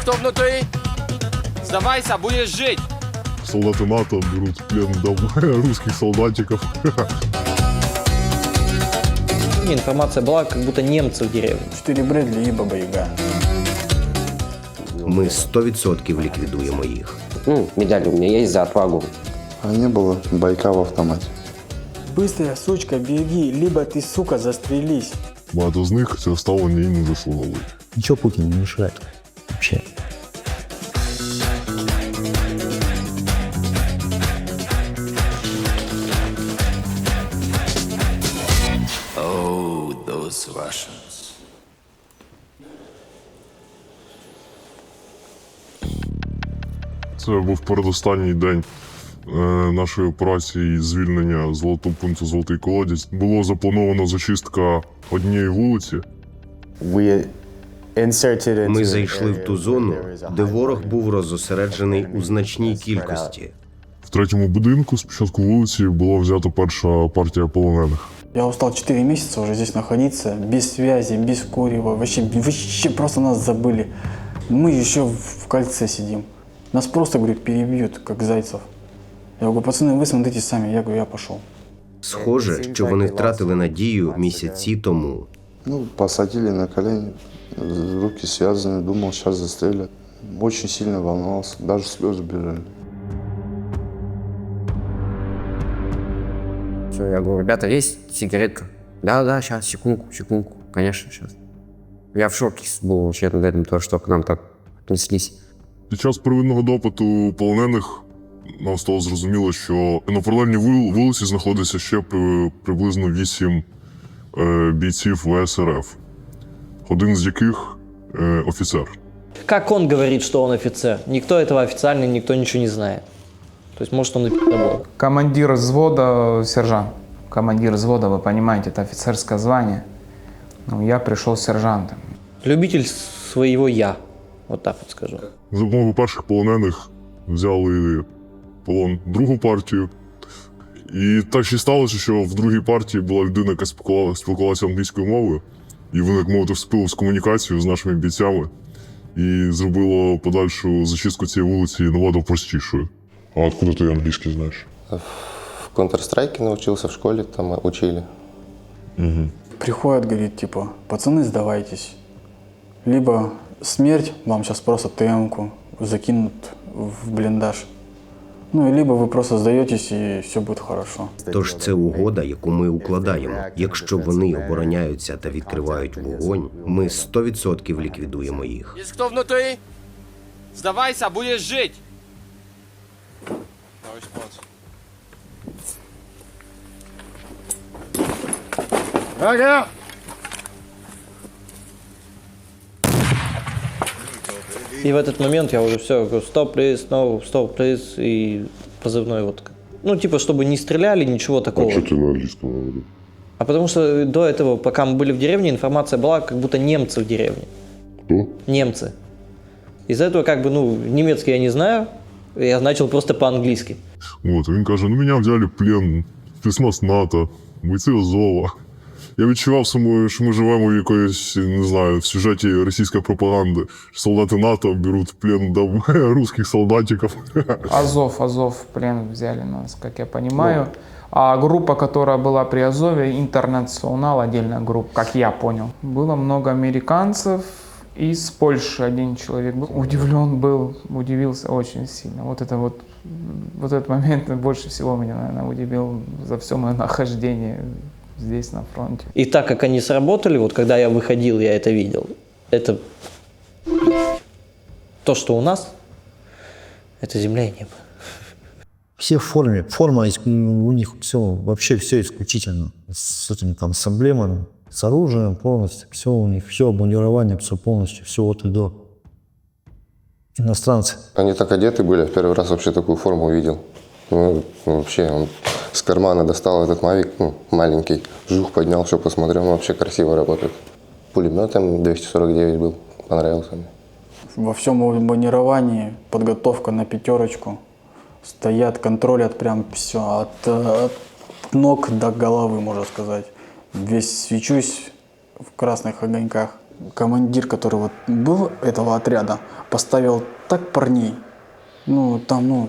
кто внутри? Сдавайся, будешь жить. Солдаты НАТО берут в плен русских солдатиков. Информация была, как будто немцы в деревне. 4 Брэдли и Баба Яга. Ми 100% ліквідуємо їх. Медаль у меня есть за отвагу. А не было бойка в автомате. Быстрая, сучка, беги, либо ты, сука, застрелись. Багато з них це ставлення і не заслуговують. Ничего Путину не мешает вообще. Oh, those Russians. Це був передостанній день нашої операції звільнення золотого пункту «Золотий колодязь». Було заплановано зачистка однієї вулиці. Ми зайшли в ту зону, де ворог був розосереджений у значній кількості. В третьому будинку з початку вулиці була взята перша партія полонених. Я устал 4 месяца уже здесь находиться, без связи, без курева. Вообще просто нас забыли. Мы еще в кольце сидим. Нас просто, говорит, перебьют, как зайцев. Я говорю, пацаны, вы смотрите сами. Я говорю, я пошел. Схоже, що вони втратили надію місяці тому. Ну, посадили на колени, руки связаны, думал, сейчас застрелят. Очень сильно волновался, даже слезы бежали. Все, я говорю, ребята, есть сигаретка? Да, сейчас, секундку, конечно, сейчас. Я в шоке был вообще над этим, то, что к нам так отнеслись. Під час первинного допиту полонених нам стало зрозуміло, що на паралельній вулиці знаходиться ще приблизно 8 бійців ВСРФ, один з яких офіцер. Как он говорит, что он офицер? Никто этого официально, никто ничего не знает. То есть, может, он и пидобол. Командир взвода, сержант. Командир взвода, вы понимаете, это офицерское звание. Ну, я пришел сержантом. Любитель своего «я». Вот так вот скажу. За допомогою перших полонених взяли в полон другу партію. І так ще сталося, що в другій партії була людина, яка спілкувалася англійською мовою. І вони, як мовити, вступили в комунікацію з нашими бійцями і зробило подальшу зачистку цієї вулиці набагато простішою. А откуда ти англійський знаєш? В Counter-Strike научился в школе, там учили. Приходят, говорит, типа, пацаны, сдавайтесь. Либо смерть, вам сейчас просто ТМ-ку закинут в блиндаж. Ну, и либо вы просто сдаетесь, и все будет хорошо. Тож це угода, яку ми укладаємо. Якщо вони обороняються та відкривають вогонь, ми 100% ліквідуємо їх. Есть кто внутри? Сдавайся, будешь жить. Товарищ Поц. Ага! И в этот момент я уже все, говорю, стоп, плиз, no, стоп, плиз, и позывной вот. Ну, типа, чтобы не стреляли, ничего такого. А що ти на англійському говорив? А потому что до этого, пока мы были в деревне, информация была, как будто немцы в деревне. Хто? Немцы. Из-за этого, как бы, ну, немецкий я не знаю, я начал просто по-английски. От, він каже, ну мене взяли в плен, спецназ НАТО, бойці Азова. Я відчував самою, що ми живемо в якоїсь, не знаю, в сюжеті російської пропаганди. Солдати НАТО беруть в плен русских солдатиков. Азов в плен взяли нас, как я понимаю. А группа, которая была при Азове, Интернационал, отдельная группа, как я понял. Было много американцев, из Польши один человек был. Удивлен был, удивился очень сильно. Вот этот момент больше всего меня, наверное, удивил за все мое нахождение здесь, на фронте. И так как они сработали, вот когда я выходил, я это видел. Это то, что у нас, это земля и небо. Все в форме. Форма у них все, вообще все исключительно. С этими там с эмблемами, с оружием полностью. Все у них, все обмундирование, все полностью, все от и до. Иностранцы. Они так одеты были, в первый раз вообще такую форму увидел. Ну, вообще, он с кармана достал этот мавик, ну, маленький, жух поднял, все посмотрел, ну, вообще красиво работает. Пулемет М249 был, понравился мне. Во всем обмунировании, подготовка на 5. Стоят, контролят прям все, от ног до головы, можно сказать. Весь свечусь в красных огоньках. командир, который вот был этого отряда, поставил так парней, ну, там, ну,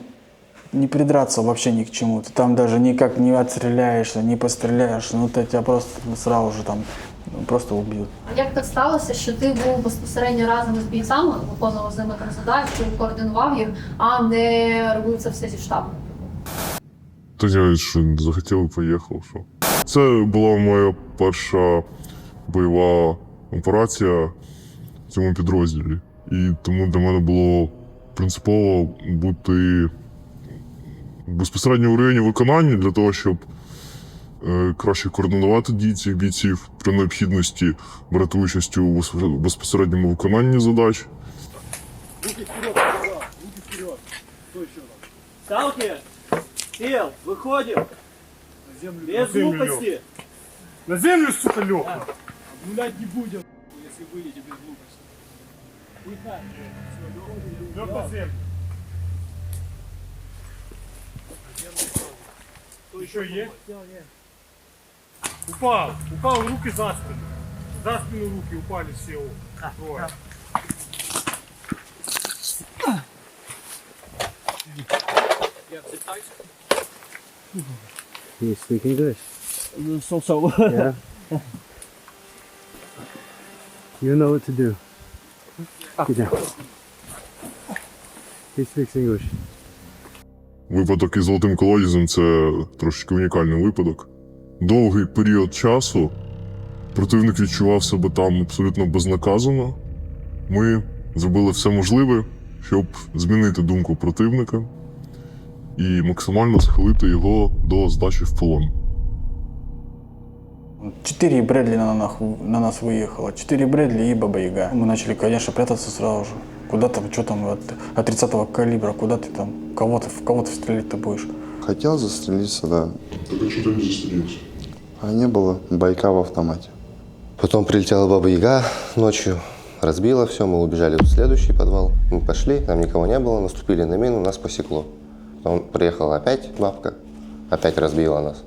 не придраться вообще ни к чему. Ты там даже никак не отстреляешься, не постреляешь, ну, тебя просто сразу же там просто убьют. А як так сталося, що ти був безпосередньо разом із бійцями, виконував з ними там задачу, координував їх, а не робив це все зі штабу? Та я що захотів і поїхав. Що. Це була моя перша бойова операція в цьому підрозділі. І тому для мене було принципово бути безпосередньо в районі виконання для того, щоб краще координувати дії цих бійців при необхідності брати участь у безпосередньому виконанні задач. Руки вперед, руки вперед. Стой еще раз. Сталкер, сел, выходим. На землю, без глупости. На землю, сука, Лёха. Обнулять не будем, если выйдете без глупости. Лёг на землю. Что еще есть? Упал, руки за спину. За спину руки упали все. Трое. You speak English? So. Yeah. You know what to do. Get down. He speaks English. Випадок із золотим колодязем – це трошечки унікальний випадок. Довгий період часу противник відчував себе там абсолютно безнаказано. Ми зробили все можливе, щоб змінити думку противника і максимально схилити його до здачі в полон. 4 Брэдли на нас выехало. 4 Брэдли и Баба Яга. Мы начали, конечно, прятаться сразу же. Куда там, что там, от 30-го калибра, куда ты там, в кого ты стрелять-то будешь? Хотел застрелиться, да. Так а чого ти не застрілився? А не было байка в автомате. Потом прилетела Баба Яга ночью, разбила все, мы убежали в следующий подвал. Мы пошли, там никого не было, наступили на мину, нас посекло. Потом приехала опять бабка, опять разбила нас.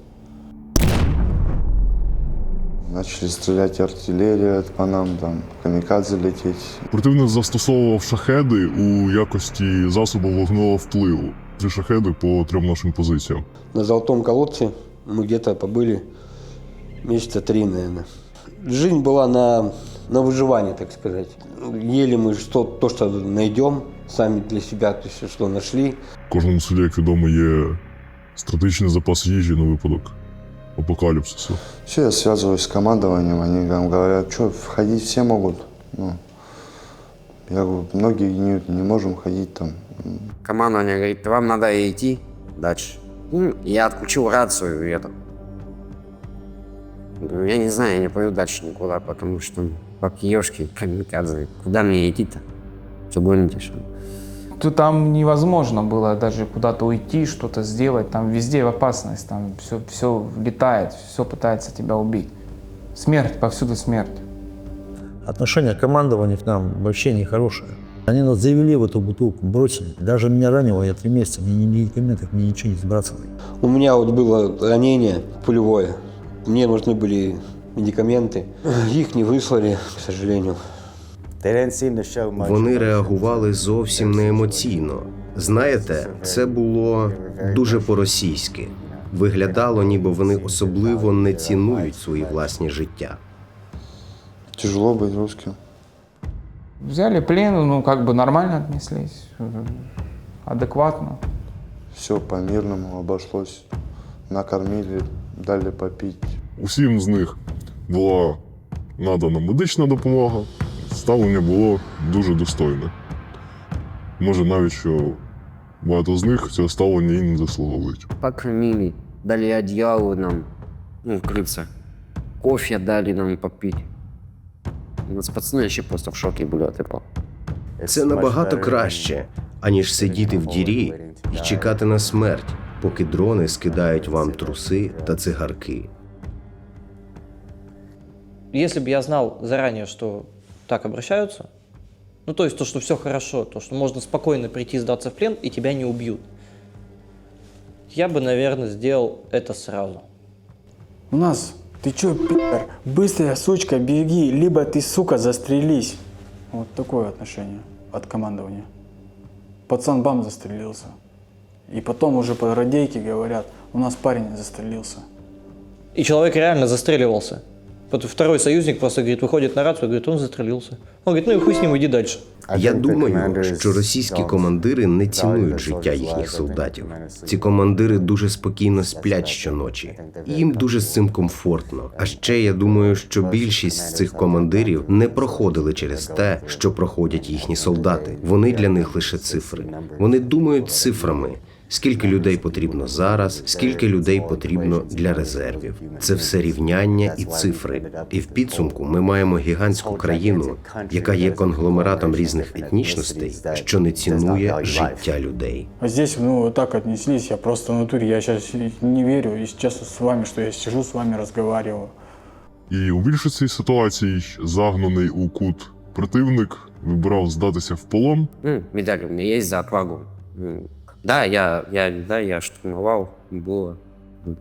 Начали стрелять артиллерия по нам, там, камикадзе лететь. Противник застосовував шахеди у якості засобу вогневого впливу. Ці шахеди по 3 нашим позиціям. На Золотом колодце мы где-то побыли месяца 3, наверное. Жизнь была на выживание, так сказать. Ели мы то, что найдем, сами для себя, то есть, что нашли. В кожному селі, як відомо, є стратегічний запас їжі на випадок апокаліпсису. Все, я связываюсь с командованием, они там говорят, что входить все могут. Ну, я говорю, многие не можем ходить там. Командование говорит, вам надо идти дальше. Я отключил рацию и это. Говорю, я не знаю, я не пойду дальше никуда, потому что папьёшки, камикадзе. Куда мне идти-то? Все гоните, что ли? То там невозможно было даже куда-то уйти, что-то сделать. Там везде опасность, там все летает, все пытается тебя убить. Смерть, повсюду смерть. Отношение командования к нам вообще нехорошее. Они нас завели в эту бутылку, бросили. Даже меня ранило, я 3 месяца, мне ни медикаментов, мне ничего не сбрасывали. У меня вот было ранение пулевое. Мне нужны были медикаменты. Их не выслали, к сожалению. Вони реагували зовсім не емоційно. Знаєте, це було дуже по-російськи. Виглядало, ніби вони особливо не цінують свої власні життя. Тяжело быть русским. Взяли плен, ну как бы нормально отнеслись, адекватно. Все по-мирному обошлось. Накормили, дали попить. Усім з них була надана медична допомога. Ставлення було дуже достойне. Може навіть, що багато з них цього ставлення і не заслуговують. Покормили, дали одеяло нам, укрыться. Кофе дали нам попить. У нас пацаны ще просто в шокі були от этого. Це набагато краще, аніж сидіти в дірі і чекати на смерть, поки дрони скидають вам труси та цигарки. Если бы я знал заранее, что так обращаются, ну то есть то, что все хорошо, то, что можно спокойно прийти сдаться в плен и тебя не убьют, я бы, наверное, сделал это сразу. У нас ты чё, пи***р, быстрая сучка, беги, либо ты, сука, застрелись. Вот такое отношение от командования. Пацан бам застрелился. И потом уже по радейке говорят, у нас парень застрелился. И человек реально застреливался. Вот второй союзник просто говорит, выходит на рацию, говорит, он застрелился. Он говорит, ну и хуй с ним, иди дальше. Я думаю, що російські командири не цінують життя їхніх солдатів. Ці командири дуже спокійно сплять щоночі. І їм дуже з цим комфортно. А ще я думаю, що більшість з цих командирів не проходили через те, що проходять їхні солдати. Вони для них лише цифри. Вони думають цифрами. Скільки людей потрібно зараз, скільки людей потрібно для резервів. Це все рівняння і цифри. І в підсумку ми маємо гігантську країну, яка є конгломератом різних етнічностей, що не цінує життя людей. А здесь, ну, вот так отнеслись, я просто в натуре, я сейчас не верю, если честно, с вами, что я сижу с вами, разговариваю. І у більшості ситуацій загнаний у кут противник вибирав здатися в полон. Медаль у меня есть за отвагу. Да, я штурмовал, было,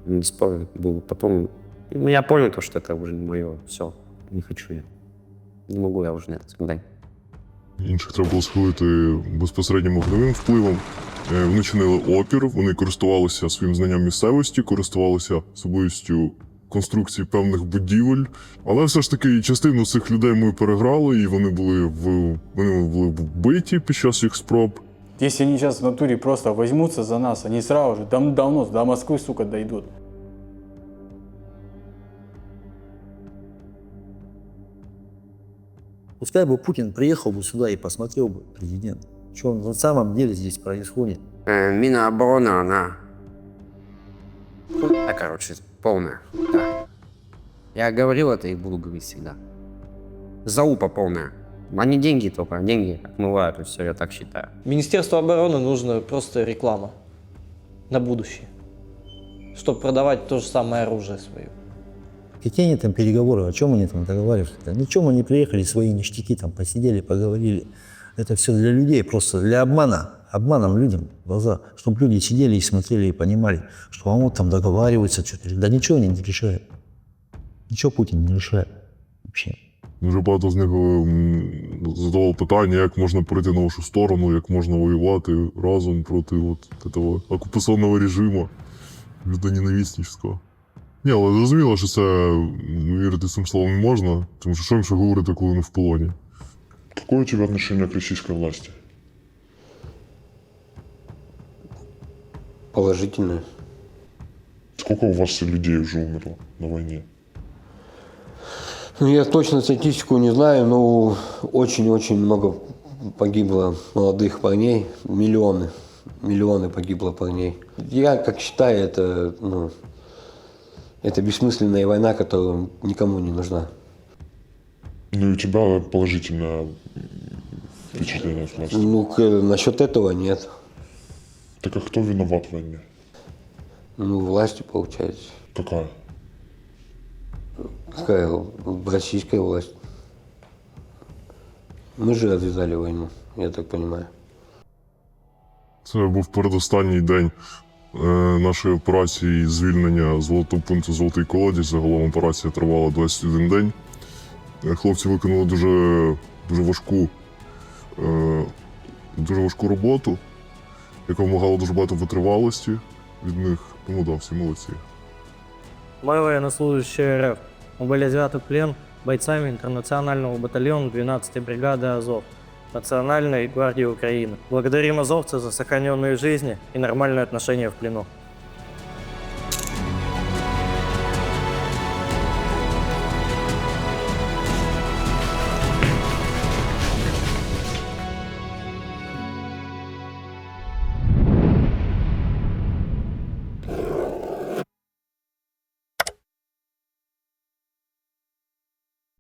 не спорю, было. Потом я понял, то, что это уже не мое, все, не хочу я. Не могу я уже на это сказать. Інших треба було схилити безпосереднім вогневим впливом. Вони чинили опір, вони користувалися своїм знанням місцевості, користувалися особливістю конструкції певних будівель. Але все ж таки частину цих людей ми переграли, і вони були вбиті під час їх спроб. Если они сейчас в натуре просто возьмутся за нас, они сразу же давно до Москвы, сука, дойдут. Пускай бы Путин приехал бы сюда и посмотрел бы, президент, что на самом деле здесь происходит. Минобороны, она... короче, полная, да. Я говорил это и буду говорить всегда. Залупа полная. Они деньги только, деньги отмывают, и все, я так считаю. Министерству обороны нужна просто реклама на будущее, чтобы продавать то же самое оружие свое. Какие они там переговоры, о чем они там договаривались? Ничего, они приехали, свои ништяки там посидели, поговорили. Это все для людей, просто для обмана. Обманом людям в глаза, чтобы люди сидели и смотрели и понимали, что он вот там договаривается, что-то. Да ничего они не решают. Ничего Путин не решает вообще. Дуже багато з них задавало питання, як можна перейти на вашу сторону, як можна воювати разом проти цього окупаційного режиму, людоненависницького. Ні, але зрозуміло, що це вірити цим словам не можна, тому що їм ще говорити, коли не в полоні. Какое у тебя отношение к российской власти? Положительное. Сколько у вас людей уже умерло на войне? Ну, я точно статистику не знаю, но очень-очень много погибло молодых парней. Миллионы погибло парней. Я как считаю, это бессмысленная война, которая никому не нужна. Ну и у тебя положительное впечатление от власти? Ну, насчет этого нет. Так а кто виноват в войне? Ну, власти, получается. Какая? Какая? Российская власть. Мы же развязали войну, я так понимаю. Це був передостанній день нашої операції звільнення золотого пункту «Золотий колодязь». Загалом операція тривала 21 день. Хлопці виконали дуже важку роботу, яка вимагала дуже багато витривалості від них. Тому да, всі молодці. Мы военнослужащие РФ. Мы были взяты в плен бойцами интернационального батальона 12-й бригады «Азов» Национальной гвардии Украины. Благодарим азовцев за сохраненные жизни и нормальное отношение в плену.